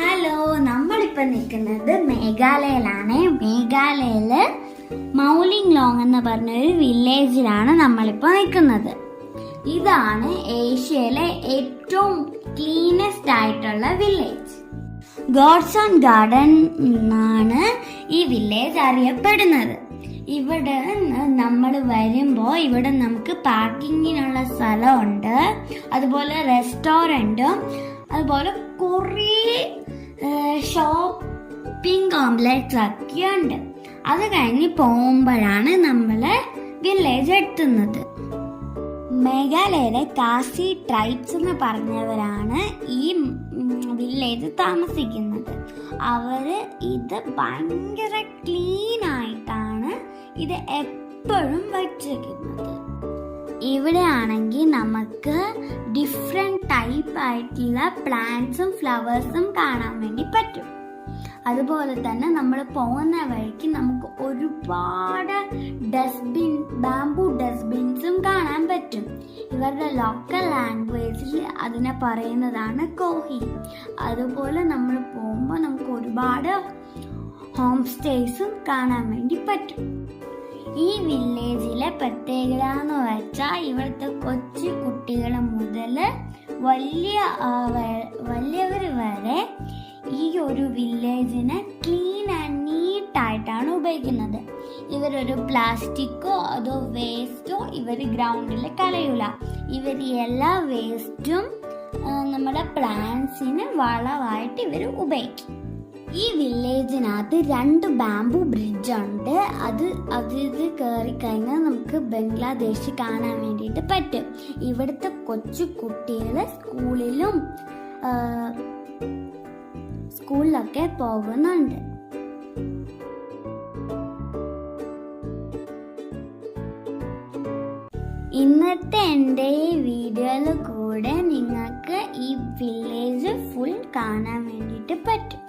Hello, നമ്മളിപ്പോൾ നിൽക്കുന്നത് മേഘാലയയിലാണ്. മേഘാലയയില് Mouling long എന്ന് പറഞ്ഞൊരു വില്ലേജിലാണ് നമ്മളിപ്പോൾ നിൽക്കുന്നത്. ഇതാണ് ഏഷ്യയിലെ ഏറ്റവും ക്ലീനസ്റ്റ് ആയിട്ടുള്ള വില്ലേജ്. ഗോഡ്സ് ഓൺ ഗാർഡൻ എന്നാണ് ഈ വില്ലേജ് അറിയപ്പെടുന്നത്. ഇവിടെ നമ്മൾ വരുമ്പോൾ ഇവിടെ നമുക്ക് പാർക്കിങ്ങിനുള്ള സ്ഥലമുണ്ട്, അതുപോലെ റെസ്റ്റോറൻറ്റും, അതുപോലെ കുറേ ഷോപ്പിംഗ് കോംപ്ലക്സ് ഒക്കെ ഉണ്ട്. അത് കഴിഞ്ഞ് പോകുമ്പോഴാണ് നമ്മൾ വില്ലേജ് എത്തുന്നത്. മേഘാലയയിലെ കാസി ട്രൈബ്സ് എന്ന് പറഞ്ഞവരാണ് ഈ വില്ലേജ് താമസിക്കുന്നത്. അവര് ഇത് ഭയങ്കര ക്ലീൻ ആയിട്ടാണ് ഇത് എപ്പോഴും വച്ചിരിക്കുന്നത്. ഇവിടെ ആണെങ്കിൽ നമുക്ക് ഡിഫറെൻറ്റ് ടൈപ്പ് ആയിട്ടുള്ള പ്ലാന്റ്സും ഫ്ലവേഴ്സും കാണാൻ വേണ്ടി പറ്റും. അതുപോലെ തന്നെ നമ്മൾ പോകുന്ന വഴിക്ക് നമുക്ക് ഒരുപാട് ബാംബു ഡസ്റ്റ്ബിൻസും കാണാൻ പറ്റും. ഇവരുടെ ലോക്കൽ ലാംഗ്വേജിൽ അതിനെ പറയുന്നതാണ് കോഹി. അതുപോലെ നമ്മൾ പോകുമ്പോൾ നമുക്ക് ഒരുപാട് ഹോം സ്റ്റേസും കാണാൻ വേണ്ടി പറ്റും. ഈ വില്ലേജിലെ പ്രത്യേകത എന്ന് വെച്ചാൽ ഇവിടുത്തെ കൊച്ചു കുട്ടികൾ മുതൽ വലിയവർ വരെ ഈ ഒരു വില്ലേജിനെ ക്ലീൻ ആൻഡ് നീറ്റായിട്ടാണ് ഉപയോഗിക്കുന്നത്. ഇവരൊരു പ്ലാസ്റ്റിക്കോ അതോ വേസ്റ്റോ ഇവർ ഗ്രൗണ്ടിൽ കളയൂല. ഇവർ എല്ലാ വേസ്റ്റും നമ്മുടെ പ്ലാന്റ്സിന് വളമായിട്ട് ഇവർ ഉപയോഗിക്കും. ഈ വില്ലേജിനകത്ത് 2 ബാംബു ബ്രിഡ്ജ് ഉണ്ട്. അത് കയറി കഴിഞ്ഞാൽ നമുക്ക് ബംഗ്ലാദേശ് കാണാൻ വേണ്ടിയിട്ട് പറ്റും. ഇവിടുത്തെ കൊച്ചു കുട്ടികൾ സ്കൂളിലൊക്കെ പോകുന്നുണ്ട്. ഇന്നത്തെ എൻ്റെ ഈ വീഡിയോയിൽ കൂടെ നിങ്ങൾക്ക് ഈ വില്ലേജ് ഫുൾ കാണാൻ വേണ്ടിയിട്ട് പറ്റും.